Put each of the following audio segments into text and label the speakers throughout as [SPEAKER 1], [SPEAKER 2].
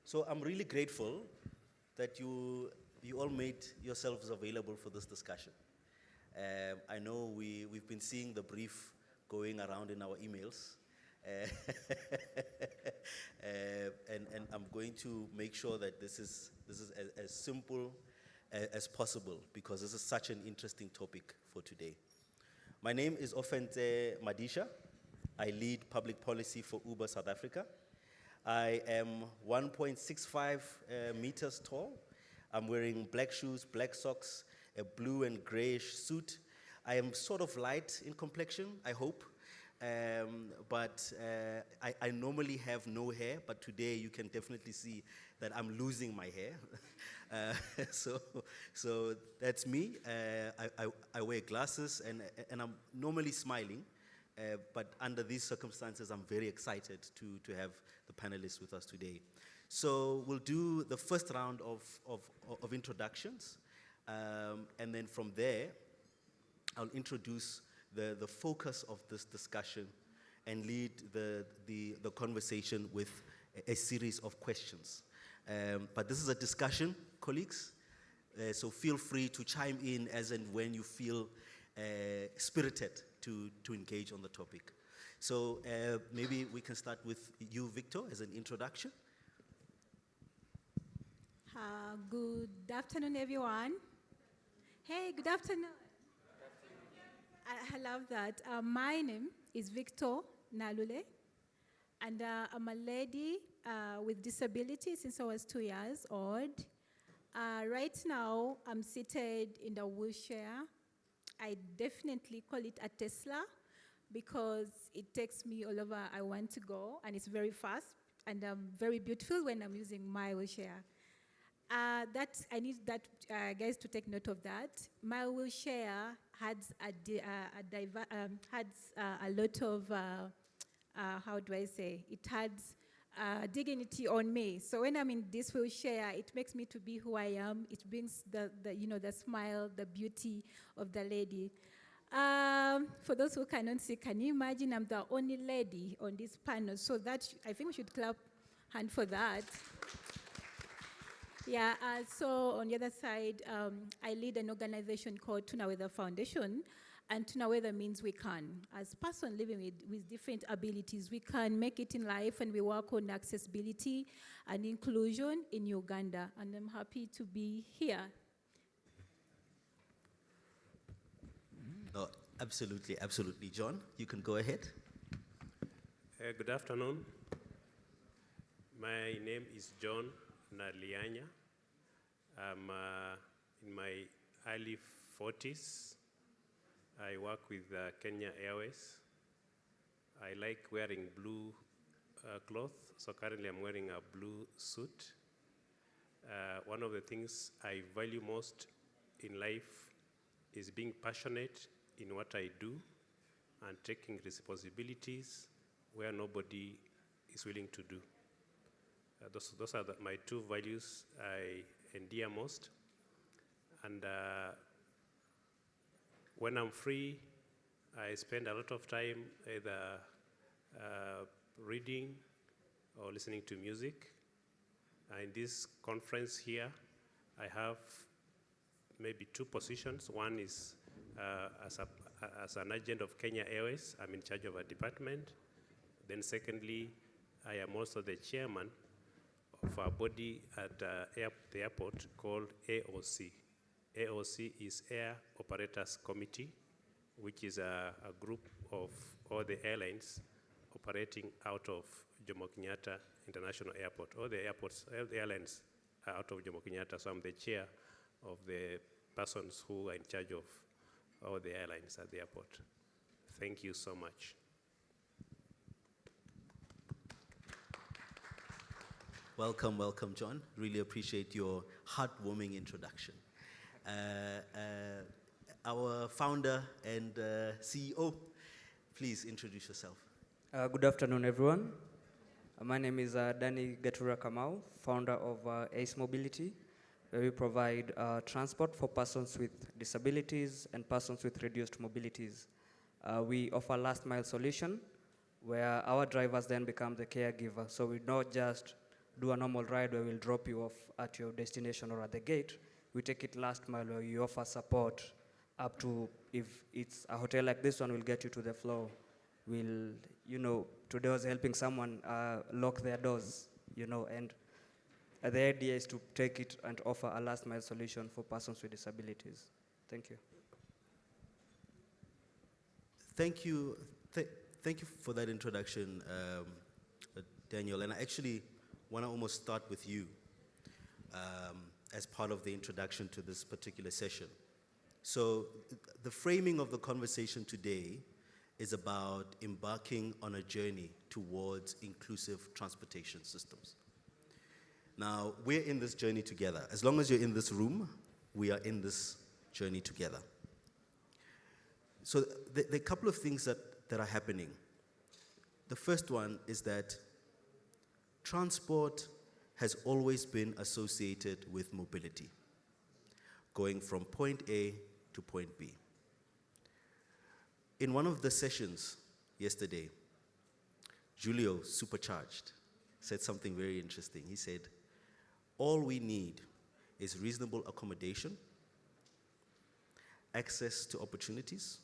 [SPEAKER 1] So I'm really grateful that you all made yourselves available for this discussion. I know we've been seeing the brief going around in our emails. And I'm going to make sure that this is as simple as possible, because this is such an interesting topic for today. My name is Ofentse Madisha. I lead public policy for Uber South Africa. I am 1.65 meters tall. I'm wearing black shoes, black socks, a blue and grayish suit. I am sort of light in complexion, I hope. But I normally have no hair, but today you can definitely see that I'm losing my hair. So that's me. I wear glasses and I'm normally smiling. But under these circumstances, I'm very excited to have the panelists with us today. So we'll do the first round of introductions. And then from there, I'll introduce the focus of this discussion and lead the conversation with a series of questions. But this is a discussion, colleagues, so feel free to chime in as and when you feel spirited to engage on the topic. So maybe we can start with you, Victo, as an introduction.
[SPEAKER 2] Good afternoon, everyone. Hey, good afternoon. I love that. My name is Victo Nalule, and I'm a lady with disability since I was 2 years old. Right now, I'm seated in a wheelchair. I definitely call it a Tesla because it takes me all over I want to go, and it's very fast and very beautiful when I'm using my wheelchair. I need that guys to take note of that. My wheelchair has a lot of, how do I say, it has dignity on me. So when I'm in this wheelchair, it makes me to be who I am. It brings the smile, the beauty of the lady. For those who cannot see, can you imagine I'm the only lady on this panel? So that, I think we should clap hand for that. Yeah, so on the other side, I lead an organization called Tunaweza Foundation, and Tunaweza means we can. As a person living with different abilities, we can make it in life, and we work on accessibility and inclusion in Uganda, and I'm happy to be here.
[SPEAKER 1] No, absolutely, absolutely. John, you can go ahead.
[SPEAKER 3] Good afternoon. My name is John Nalianya. I'm in my early 40s. I work with Kenya Airways. I like wearing blue clothes, so currently I'm wearing a blue suit. One of the things I value most in life is being passionate in what I do and taking responsibilities where nobody is willing to do. Those are my two values I endear most. And when I'm free, I spend a lot of time either reading or listening to music. In this conference here, I have maybe two positions. One is as an agent of Kenya Airways. I'm in charge of a department. Then secondly, I am also the chairman of a body at the airport called AOC. AOC is Air Operators Committee, which is a group of all the airlines operating out of Jomo Kenyatta International Airport. All the airlines are out of Jomo Kenyatta, so I'm the chair of the persons who are in charge of all the airlines at the airport. Thank you so much.
[SPEAKER 1] Welcome, welcome, John. Really appreciate your heartwarming introduction. Our founder and CEO, please introduce yourself.
[SPEAKER 4] Good afternoon, everyone. My name is Danny Gatura Kamau, founder of ACE Mobility, where we provide transport for persons with disabilities and persons with reduced mobilities. We offer last mile solution, where our drivers then become the caregiver. So we not just do a normal ride where we'll drop you off at your destination or at the gate. We take it last mile where you offer support up to, if it's a hotel like this one, we'll get you to the floor. We'll, today I was helping someone lock their doors, and the idea is to take it and offer a last mile solution for persons with disabilities. Thank you.
[SPEAKER 1] Thank you. Thank you for that introduction, Daniel. And I actually want to almost start with you as part of the introduction to this particular session. So the framing of the conversation today is about embarking on a journey towards inclusive transportation systems. Now, we're in this journey together. As long as you're in this room, we are in this journey together. So there are a couple of things that are happening. The first one is that transport has always been associated with mobility, going from point A to point B. In one of the sessions yesterday, Julio, supercharged, said something very interesting. He said, all we need is reasonable accommodation, access to opportunities,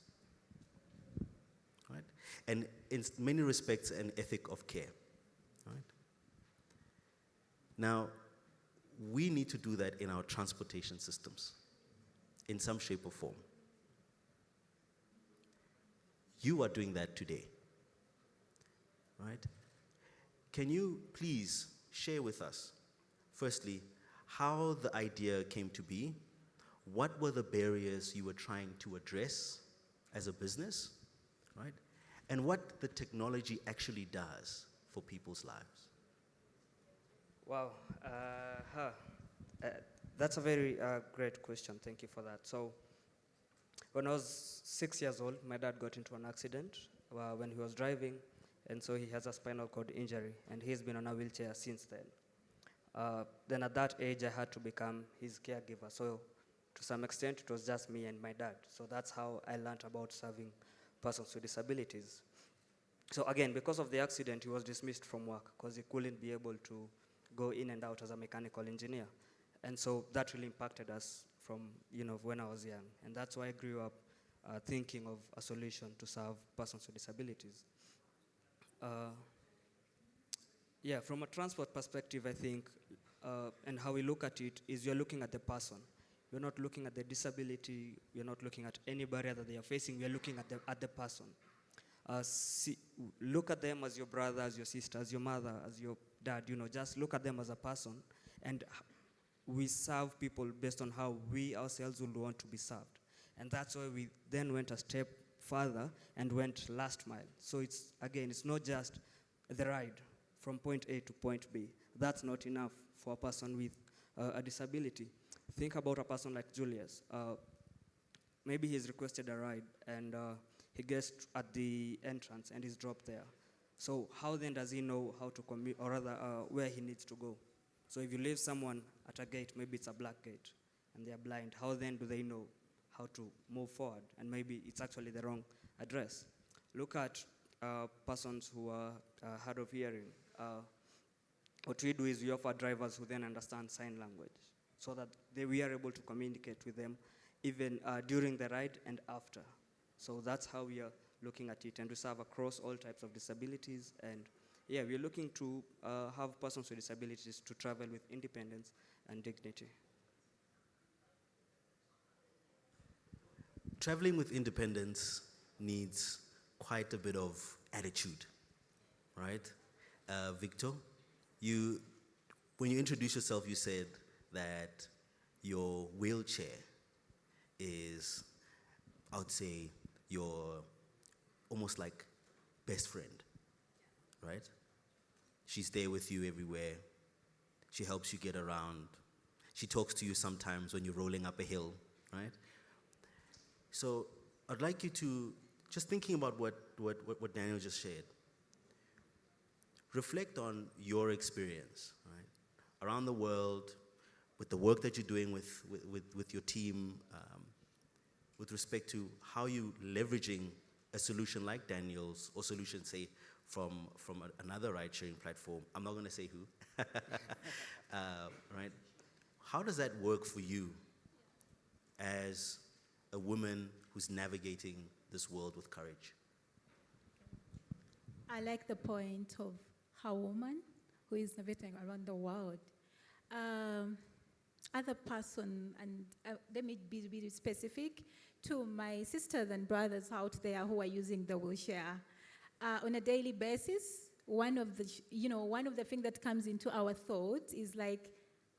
[SPEAKER 1] right? And in many respects, an ethic of care, right? Now, we need to do that in our transportation systems, in some shape or form. You are doing that today, right? Can you please share with us, firstly, how the idea came to be? What were the barriers you were trying to address as a business, right? And what the technology actually does for people's lives?
[SPEAKER 4] Wow, that's a very great question. Thank you for that. So, when I was 6 years old, my dad got into an accident when he was driving, and so he has a spinal cord injury, and he's been on a wheelchair since then. Then at that age, I had to become his caregiver. So to some extent, it was just me and my dad. So that's how I learned about serving persons with disabilities. So again, because of the accident, he was dismissed from work because he couldn't be able to go in and out as a mechanical engineer. And so that really impacted us from when I was young. And that's why I grew up thinking of a solution to serve persons with disabilities. From a transport perspective, I think, and how we look at it is we're looking at the person. We're not looking at the disability. We're not looking at any barrier that they are facing. We're looking at the person. Look at them as your brother, as your sister, as your mother, as your dad. Just look at them as a person, and we serve people based on how we ourselves would want to be served. And that's why we then went a step further and went last mile. So it's not just the ride from point A to point B. That's not enough for a person with a disability. Think about a person like Julius. Maybe he's requested a ride and he gets at the entrance and is dropped there. So how then does he know how to commute, or rather where he needs to go? So if you leave someone at a gate, maybe it's a black gate, and they're blind, how then do they know how to move forward? And maybe it's actually the wrong address. Look at persons who are hard of hearing. What we do is we offer drivers who then understand sign language so that we are able to communicate with them even during the ride and after. So that's how we are looking at it, and we serve across all types of disabilities. And we're looking to have persons with disabilities to travel with independence and dignity.
[SPEAKER 1] Traveling with independence needs quite a bit of attitude, right? Victo, when you introduced yourself, you said that your wheelchair is, I would say, your almost like best friend, right? She's there with you everywhere. She helps you get around. She talks to you sometimes when you're rolling up a hill, right? So I'd like you to, just thinking about what Daniel just shared, reflect on your experience, right? Around the world, with the work that you're doing with your team, with respect to how you leveraging a solution like Daniel's, or solution, say, another ride-sharing platform. I'm not going to say who. Right? How does that work for you as a woman who's navigating this world with courage?
[SPEAKER 2] I like the point of how woman who is navigating around the world. Other person, and let me be specific to my sisters and brothers out there who are using the wheelchair. On a daily basis, one of the things that comes into our thoughts is like,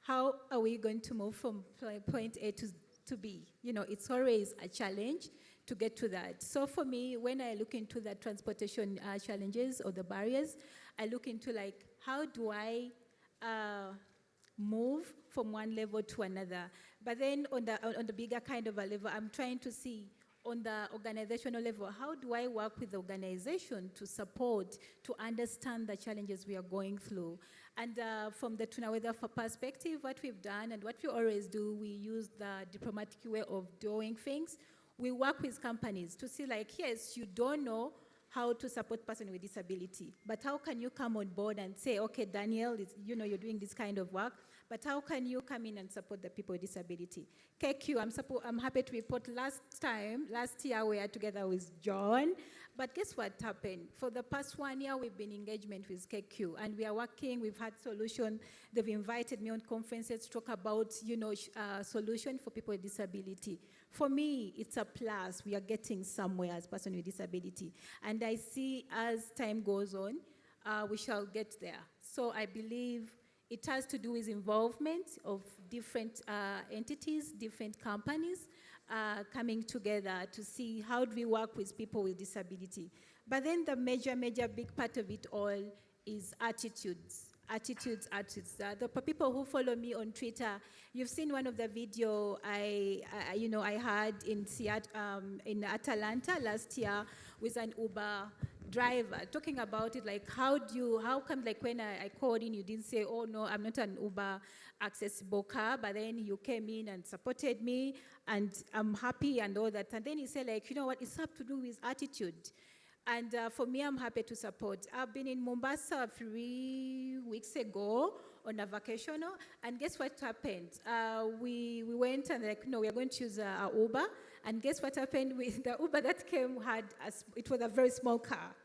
[SPEAKER 2] how are we going to move from point A to B? It's always a challenge to get to that. So for me, when I look into the transportation challenges or the barriers, I look into like, how do I move from one level to another? But then on the bigger kind of a level, I'm trying to see on the organizational level, how do I work with the organization to support, to understand the challenges we are going through? And from the Tunaweza perspective, what we've done and what we always do, we use the diplomatic way of doing things. We work with companies to see like, yes, you don't know how to support person with disability, but how can you come on board and say, okay, Daniel, you're doing this kind of work, but how can you come in and support the people with disability? KQ, I'm happy to report last year we were together with John, but guess what happened? For the past 1 year, we've been in engagement with KQ, and we are working, we've had solution. They've invited me on conferences to talk about, solution for people with disability. For me, it's a plus. We are getting somewhere as person with disability. And I see as time goes on, we shall get there. So I believe it has to do with involvement of different entities, different companies coming together to see how do we work with people with disability. But then the major big part of it all is attitudes. Attitudes. The people who follow me on Twitter, you've seen one of the video I had in Atlanta last year with an Uber driver talking about it, like how come like when I called in, you didn't say, oh no, I'm not an Uber accessible car, but then you came in and supported me and I'm happy and all that. And then he said like, you know what, it's up to do with attitude. And for me, I'm happy to support. I've been in Mombasa 3 weeks ago on a vacation, and guess what happened? We went and like, no, we are going to use a Uber, and guess what happened with the Uber that came it was a very small car.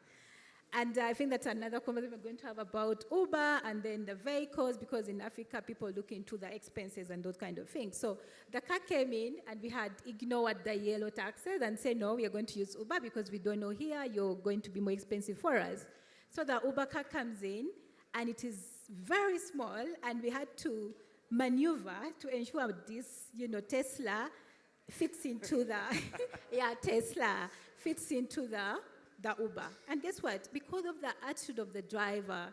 [SPEAKER 2] And I think that's another conversation we're going to have about Uber and then the vehicles, because in Africa, people look into the expenses and those kind of things. So the car came in and we had ignored the yellow taxes and said, no, we are going to use Uber because we don't know here, you're going to be more expensive for us. So the Uber car comes in and it is very small, and we had to maneuver to ensure this, Tesla fits into the, Tesla fits into the Uber. And guess what? Because of the attitude of the driver,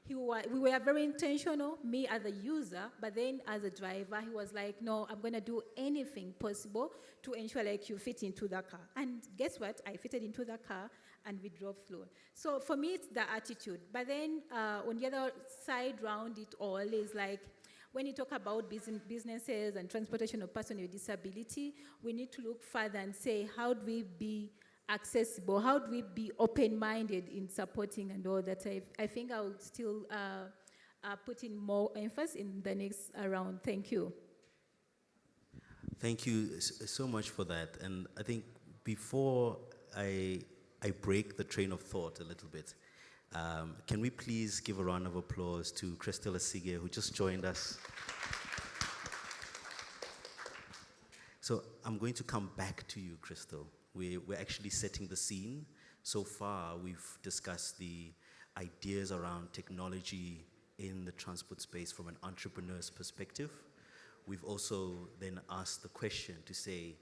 [SPEAKER 2] we were very intentional, me as a user, but then as a driver, he was like, no, I'm going to do anything possible to ensure like you fit into the car. And guess what? I fitted into the car and we drove through. So for me, it's the attitude. But then on the other side round it all is like, when you talk about businesses and transportation of persons with disability, we need to look further and say, how do we be accessible? How do we be open-minded in supporting and all that? I think I would still put in more emphasis in the next round. Thank you.
[SPEAKER 1] Thank you so much for that. And I think before I break the train of thought a little bit, can we please give a round of applause to Crystal Asige, who just joined us. So I'm going to come back to you, Crystal. We're actually setting the scene. So far, we've discussed the ideas around technology in the transport space from an entrepreneur's perspective. We've also then asked the question to say,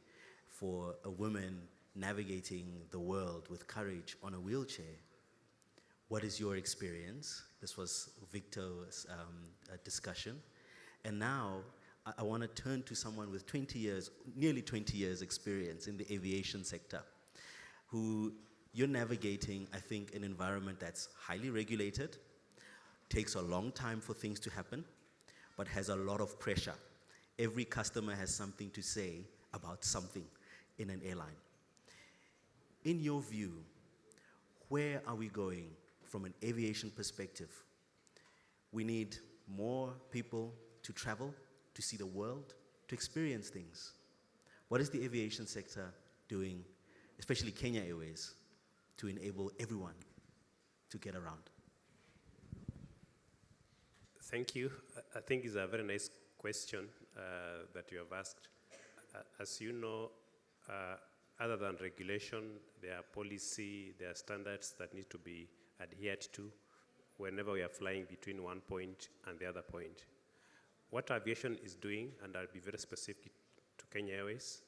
[SPEAKER 1] for a woman navigating the world with courage on a wheelchair, what is your experience? This was Victo's discussion. And now, I want to turn to someone with 20 years, nearly 20 years experience in the aviation sector, who you're navigating, I think, an environment that's highly regulated, takes a long time for things to happen, but has a lot of pressure. Every customer has something to say about something in an airline. In your view, where are we going from an aviation perspective. We need more people to travel, to see the world, to experience things. What is the aviation sector doing, especially Kenya Airways, to enable everyone to get around?
[SPEAKER 3] Thank you. I think it's a very nice question that you have asked. As you know, other than regulation, there are policy, there are standards that need to be adhered to whenever we are flying between one point and the other point. What aviation is doing, and I'll be very specific to Kenya Airways,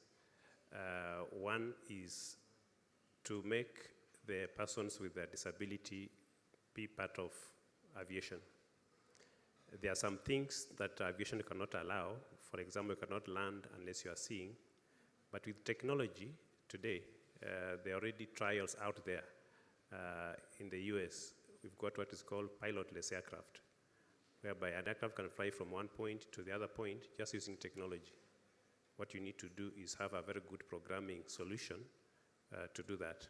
[SPEAKER 3] one is to make the persons with a disability be part of aviation. There are some things that aviation cannot allow. For example, you cannot land unless you are seeing. But with technology today, there are already trials out there. In the US, we've got what is called pilotless aircraft, whereby an aircraft can fly from one point to the other point just using technology. What you need to do is have a very good programming solution to do that.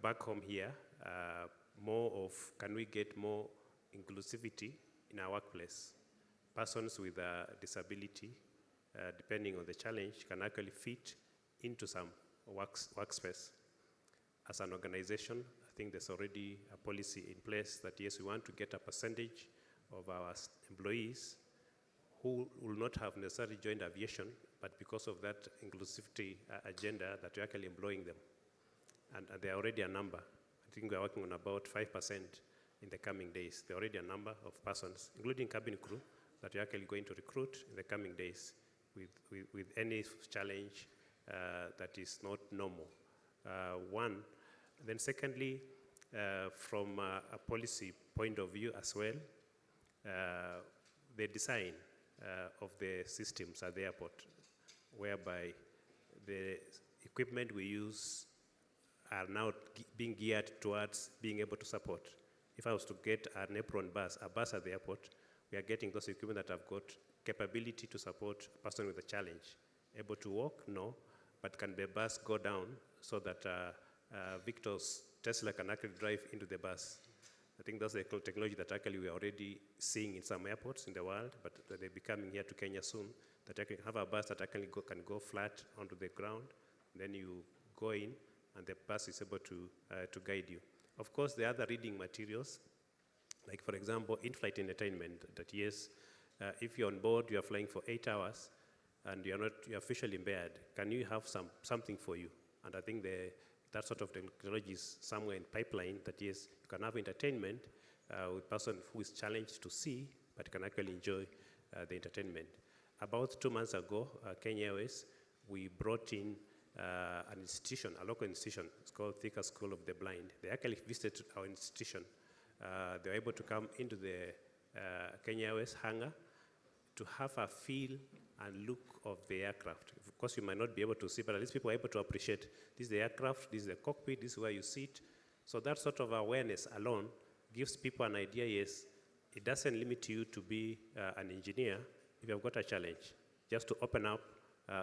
[SPEAKER 3] Back home here, can we get more inclusivity in our workplace? Persons with a disability, depending on the challenge, can actually fit into some workspace. As an organization, I think there's already a policy in place that yes, we want to get a percentage of our employees who will not have necessarily joined aviation, but because of that inclusivity agenda that we're actually employing them. And there are already a number. I think we're working on about 5% in the coming days. There are already a number of persons, including cabin crew, that we're actually going to recruit in the coming days with any challenge that is not normal. One. Then secondly, from a policy point of view as well, the design of the systems at the airport, whereby the equipment we use are now being geared towards being able to support. If I was to get an apron bus, a bus at the airport, we are getting those equipment that have got capability to support a person with a challenge. Able to walk? No. But can the bus go down so that Victo's Tesla can actually drive into the bus? I think that's the technology that actually we are already seeing in some airports in the world, but they'll be coming here to Kenya soon, that you can have a bus that actually can go flat onto the ground, then you go in, and the bus is able to guide you. Of course, the other reading materials, like for example, in-flight entertainment, that yes, if you're on board, you are flying for 8 hours, and you're visually impaired, can you have something for you? And I think that sort of technology is somewhere in pipeline, that yes, you can have entertainment with a person who is challenged to see, but can actually enjoy the entertainment. About 2 months ago, Kenya Airways, we brought in an institution, a local institution. It's called Thika School of the Blind. They actually visited our institution. They were able to come into the Kenya Airways hangar to have a feel and look of the aircraft. Of course, you might not be able to see, but at least people are able to appreciate this is the aircraft, this is the cockpit, this is where you sit. So that sort of awareness alone gives people an idea, yes, it doesn't limit you to be an engineer if you've got a challenge, just to open up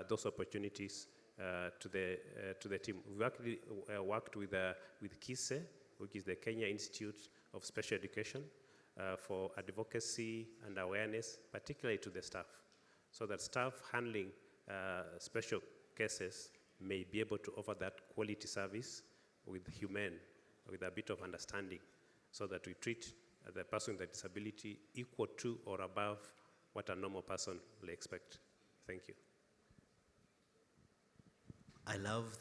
[SPEAKER 3] those opportunities to the team. We've actually worked with KISE, which is the Kenya Institute of Special Education, for advocacy and awareness, particularly to the staff, so that staff handling special cases may be able to offer that quality service with a bit of understanding, so that we treat the person with a disability equal to or above what a normal person will expect. Thank you.
[SPEAKER 1] I love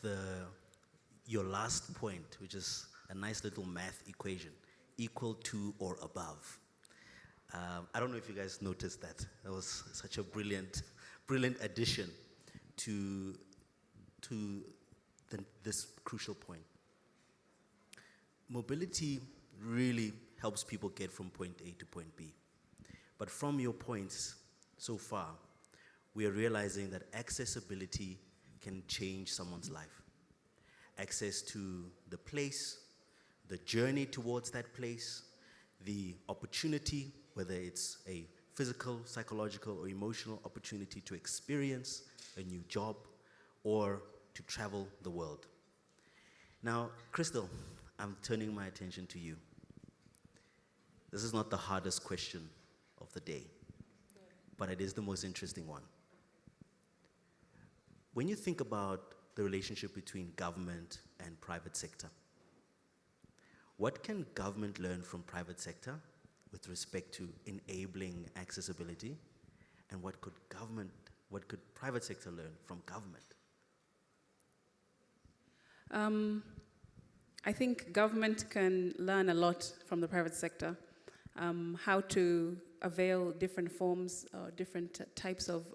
[SPEAKER 1] your last point, which is a nice little math equation, equal to or above. I don't know if you guys noticed that. That was such a brilliant addition to this crucial point. Mobility really helps people get from point A to point B. But from your points so far, we are realizing that accessibility can change someone's life. Access to the place, the journey towards that place, the opportunity, whether it's a physical, psychological, or emotional opportunity to experience a new job or to travel the world. Now, Crystal, I'm turning my attention to you. This is not the hardest question of the day, but it is the most interesting one. When you think about the relationship between government and private sector, what can government learn from private sector with respect to enabling accessibility? And what could private sector learn from government?
[SPEAKER 5] I think government can learn a lot from the private sector, how to avail different forms or different types of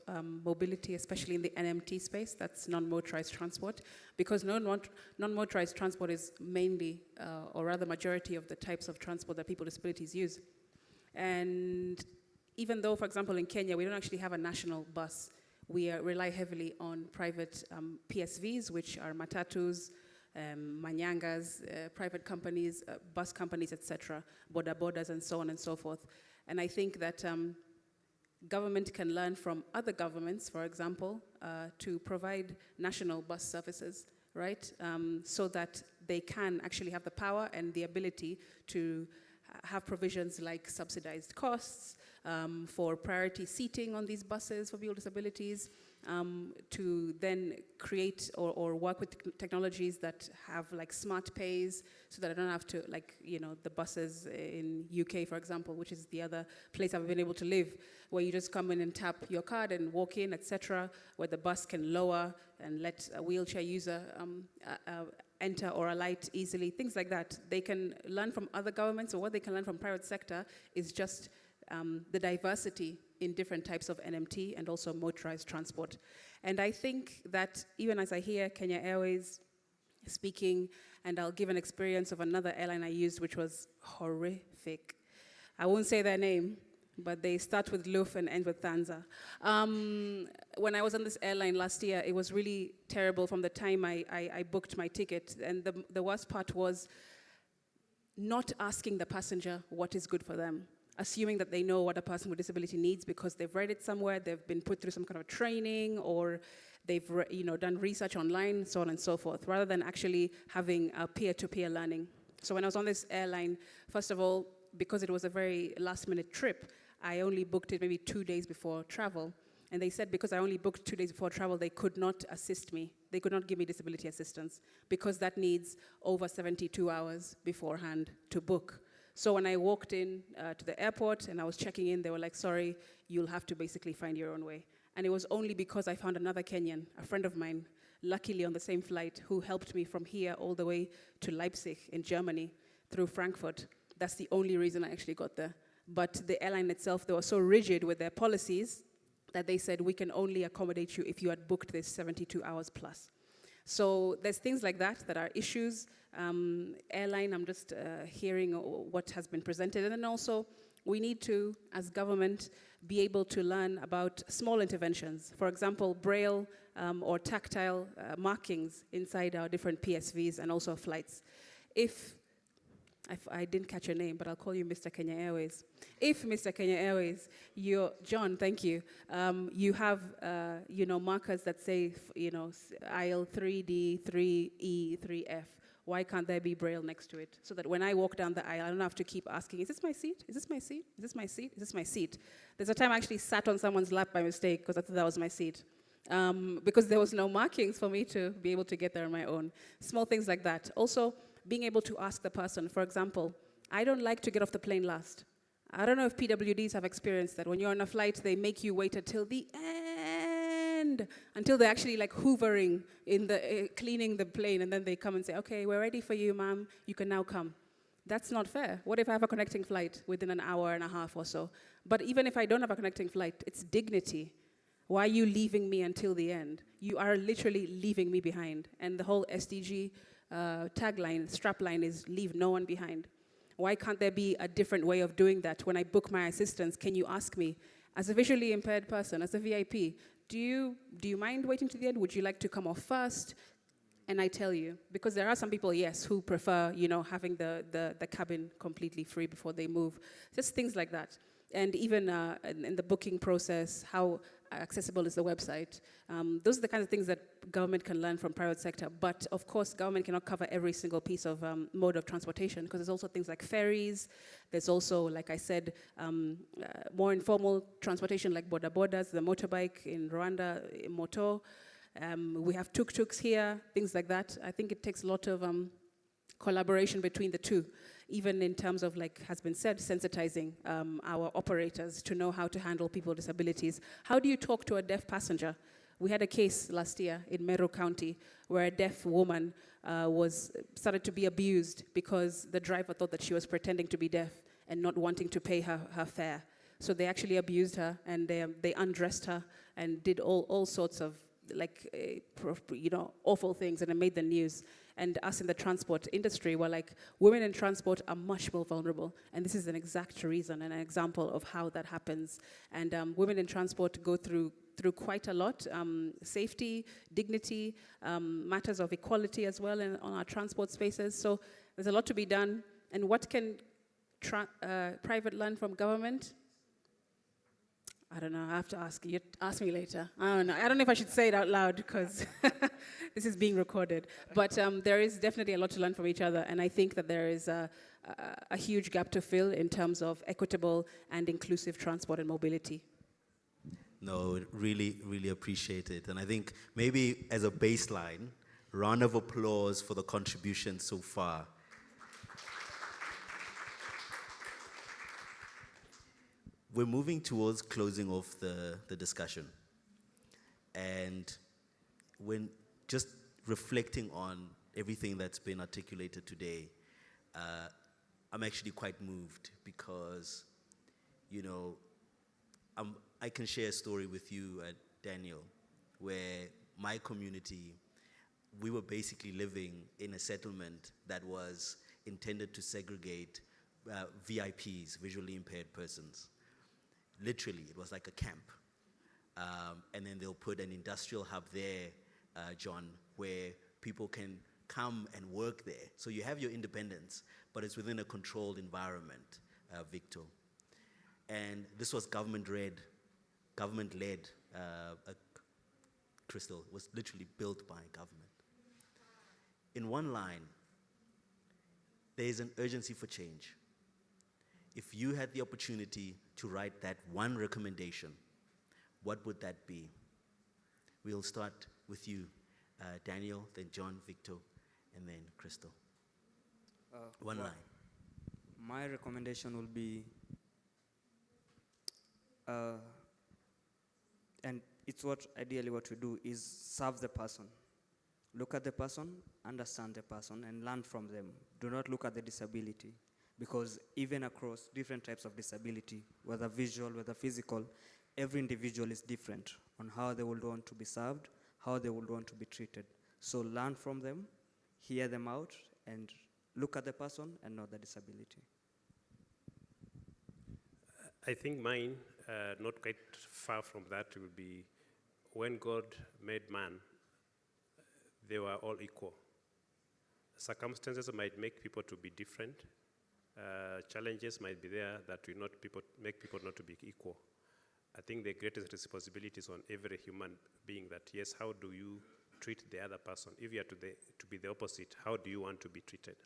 [SPEAKER 5] mobility, especially in the NMT space, that's non-motorized transport, because non-motorized transport is mainly, or rather majority of the types of transport that people with disabilities use. And even though, for example, in Kenya, we don't actually have a national bus, we rely heavily on private PSVs, which are matatus, manyangas, private companies, bus companies, etc., border borders, and so on and so forth. And I think that government can learn from other governments, for example, to provide national bus services, right? So that they can actually have the power and the ability to have provisions like subsidized costs, for priority seating on these buses for people with disabilities, to then create or work with technologies that have like smart pays, so that I don't have to, like, you know, the buses in UK, for example, which is the other place I've been able to live, where you just come in and tap your card and walk in, etc., where the bus can lower and let a wheelchair user enter or alight easily, things like that. They can learn from other governments, or what they can learn from private sector is just the diversity in different types of NMT and also motorized transport. And I think that even as I hear Kenya Airways speaking, and I'll give an experience of another airline I used, which was horrific. I won't say their name, but they start with Luf and end with Tanza. When I was on this airline last year, it was really terrible from the time I booked my ticket. And the worst part was not asking the passenger what is good for them, assuming that they know what a person with disability needs because they've read it somewhere, they've been put through some kind of training, or they've done research online, so on and so forth, rather than actually having a peer-to-peer learning. So when I was on this airline, first of all, because it was a very last-minute trip, I only booked it maybe 2 days before travel. And they said because I only booked 2 days before travel, they could not assist me. They could not give me disability assistance because that needs over 72 hours beforehand to book. So when I walked in to the airport and I was checking in, they were like, sorry, you'll have to basically find your own way. And it was only because I found another Kenyan, a friend of mine, luckily on the same flight, who helped me from here all the way to Leipzig in Germany through Frankfurt. That's the only reason I actually got there. But the airline itself, they were so rigid with their policies that they said, we can only accommodate you if you had booked this 72 hours plus. So there's things like that that are issues. Airline, I'm just hearing what has been presented. And then also, we need to, as government, be able to learn about small interventions. For example, braille or tactile markings inside our different PSVs and also flights. If I didn't catch your name, but I'll call you Mr. Kenya Airways. If Mr. Kenya Airways, John, thank you. You have, markers that say, aisle 3D, 3E, 3F. Why can't there be braille next to it? So that when I walk down the aisle, I don't have to keep asking, is this my seat? Is this my seat? Is this my seat? Is this my seat? There's a time I actually sat on someone's lap by mistake because I thought that was my seat. Because there was no markings for me to be able to get there on my own. Small things like that. Also, being able to ask the person, for example, I don't like to get off the plane last. I don't know if PWDs have experienced that. When you're on a flight, they make you wait until the end, until they're actually like hoovering in the, cleaning the plane, and then they come and say, okay, we're ready for you, ma'am, you can now come. That's not fair. What if I have a connecting flight within an hour and a half or so? But even if I don't have a connecting flight, it's dignity. Why are you leaving me until the end? You are literally leaving me behind. And the whole SDG tagline, strapline is leave no one behind. Why can't there be a different way of doing that? When I book my assistance, can you ask me, as a visually impaired person, as a VIP, do you mind waiting to the end? Would you like to come off first? And I tell you, because there are some people, yes, who prefer, having the cabin completely free before they move. Just things like that. And even in the booking process, how accessible is the website. Those are the kinds of things that government can learn from private sector. But of course, government cannot cover every single piece of mode of transportation, because there's also things like ferries. There's also, like I said, more informal transportation like boda bodas, the motorbike in Rwanda, moto. We have tuk-tuks here, things like that. I think it takes a lot of collaboration between the two, even in terms of, like has been said, sensitizing our operators to know how to handle people with disabilities. How do you talk to a deaf passenger? We had a case last year in Meru County where a deaf woman started to be abused because the driver thought that she was pretending to be deaf and not wanting to pay her fare. So they actually abused her, and they undressed her and did all sorts of awful things, and it made the news. And us in the transport industry were like, women in transport are much more vulnerable. And this is an exact reason and an example of how that happens. And women in transport go through quite a lot, safety, dignity, matters of equality as well on our transport spaces. So there's a lot to be done. And what can private learn from government? I don't know, I have to ask you. Ask me later. I don't know. I don't know if I should say it out loud because this is being recorded. But there is definitely a lot to learn from each other. And I think that there is a huge gap to fill in terms of equitable and inclusive transport and mobility.
[SPEAKER 1] No, really, really appreciate it. And I think maybe as a baseline, round of applause for the contribution so far. We're moving towards closing off the discussion. And when just reflecting on everything that's been articulated today, I'm actually quite moved because, I can share a story with you, Daniel, where my community, we were basically living in a settlement that was intended to segregate VIPs, visually impaired persons. Literally, it was like a camp. And then they'll put an industrial hub there, John, where people can come and work there. So you have your independence, but it's within a controlled environment, Victo. And this was government-led. Crystal was literally built by government. In one line, there is an urgency for change. If you had the opportunity to write that one recommendation, what would that be? We'll start with you, Daniel, then John, Victo, and then Crystal. One line.
[SPEAKER 4] My recommendation will be, and it's ideally what we do is serve the person. Look at the person, understand the person, and learn from them. Do not look at the disability. Because even across different types of disability, whether visual, whether physical, every individual is different on how they would want to be served, how they would want to be treated. So learn from them, hear them out, and look at the person and not the disability.
[SPEAKER 3] I think mine, not quite far from that, will be when God made man, they were all equal. Circumstances might make people to be different. Challenges might be there that will make people not to be equal. I think the greatest responsibility is on every human being that, yes, how do you treat the other person? If you are to be the opposite, how do you want to be treated?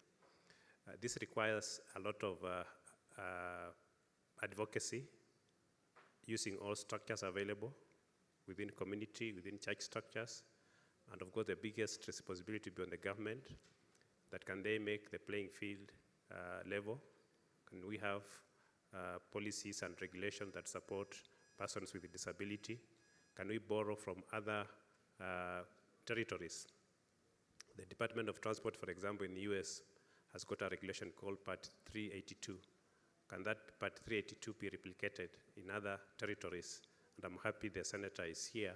[SPEAKER 3] This requires a lot of advocacy, using all structures available within community, within church structures, and of course the biggest responsibility be on the government, that can they make the playing field level? Can we have policies and regulations that support persons with a disability? Can we borrow from other territories? The Department of Transport, for example, in the US, has got a regulation called Part 382. Can that Part 382 be replicated in other territories? And I'm happy the senator is here.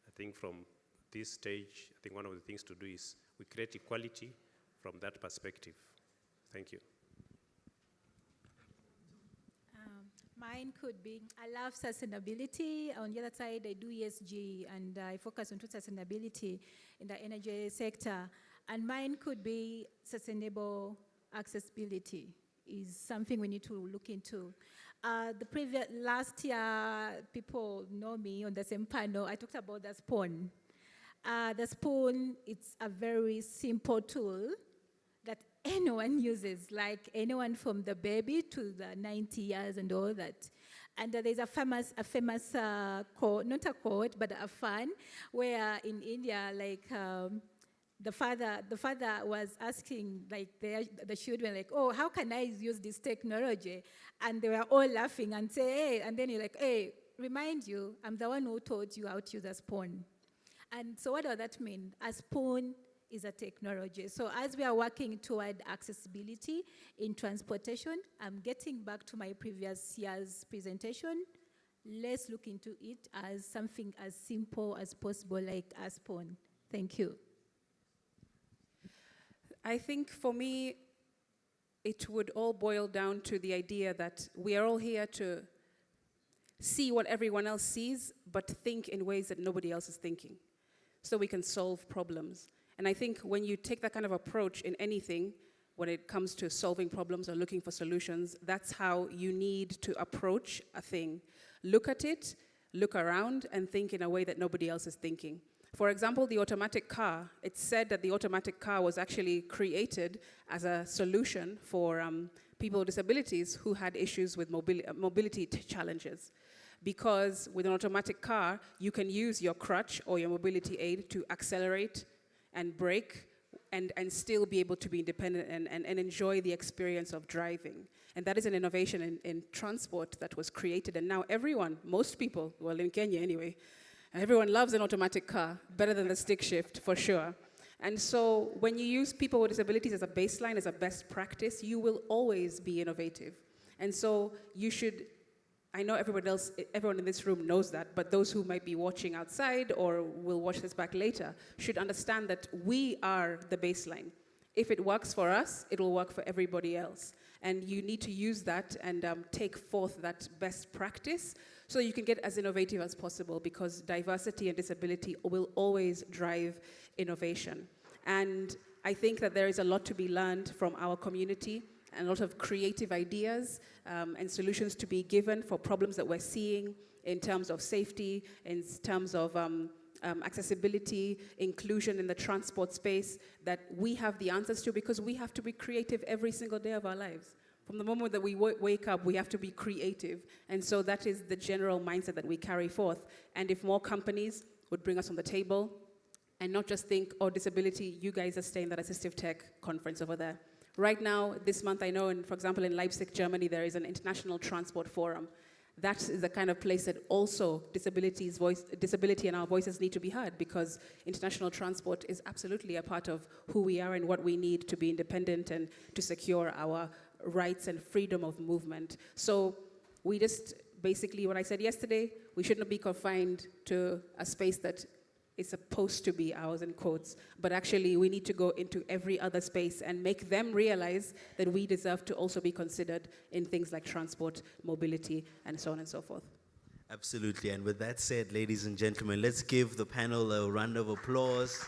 [SPEAKER 3] I think from this stage, I think one of the things to do is we create equality from that perspective. Thank you.
[SPEAKER 2] Mine could be, I love sustainability. On the other side, I do ESG, and I focus on sustainability in the energy sector. And mine could be sustainable accessibility. is something we need to look into. Last year, people know me on the same panel, I talked about the spoon. The spoon, it's a very simple tool that anyone uses, like anyone from the baby to the 90 years and all that. And there's a famous quote, not a quote, but a fun, where in India, like the father was asking like the children, like, oh, how can I use this technology? And they were all laughing and say, hey, and then you're like, hey, remind you, I'm the one who taught you how to use a spoon. And so what does that mean? A spoon is a technology. So as we are working toward accessibility in transportation, I'm getting back to my previous year's presentation. Let's look into it as something as simple as possible, like a spoon. Thank you.
[SPEAKER 5] I think for me, it would all boil down to the idea that we are all here to see what everyone else sees, but think in ways that nobody else is thinking, so we can solve problems. And I think when you take that kind of approach in anything, when it comes to solving problems or looking for solutions, that's how you need to approach a thing. Look at it, look around, and think in a way that nobody else is thinking. For example, the automatic car, it's said that the automatic car was actually created as a solution for people with disabilities who had issues with mobility challenges. Because with an automatic car, you can use your crutch or your mobility aid to accelerate and brake and still be able to be independent and enjoy the experience of driving. And that is an innovation in transport that was created. And now everyone, most people, well in Kenya anyway, everyone loves an automatic car, better than the stick shift for sure. And so when you use people with disabilities as a baseline, as a best practice, you will always be innovative. And so you should, I know everyone in this room knows that, but those who might be watching outside or will watch this back later should understand that we are the baseline. If it works for us, it will work for everybody else. And you need to use that and take forth that best practice so you can get as innovative as possible, because diversity and disability will always drive innovation. And I think that there is a lot to be learned from our community, and a lot of creative ideas and solutions to be given for problems that we're seeing in terms of safety, in terms of accessibility, inclusion in the transport space, that we have the answers to, because we have to be creative every single day of our lives. From the moment that we wake up, we have to be creative. And so that is the general mindset that we carry forth. And if more companies would bring us on the table and not just think, oh, disability, you guys are staying at assistive tech conference over there. Right now, this month, I know, for example, in Leipzig, Germany, there is an international transport forum. That is the kind of place that also disability and our voices need to be heard, because international transport is absolutely a part of who we are and what we need to be independent and to secure our rights and freedom of movement. So we just, basically what I said yesterday, we shouldn't be confined to a space that is supposed to be ours, in quotes, but actually we need to go into every other space and make them realize that we deserve to also be considered in things like transport, mobility, and so on and so forth.
[SPEAKER 1] Absolutely. And with that said, ladies and gentlemen, let's give the panel a round of applause.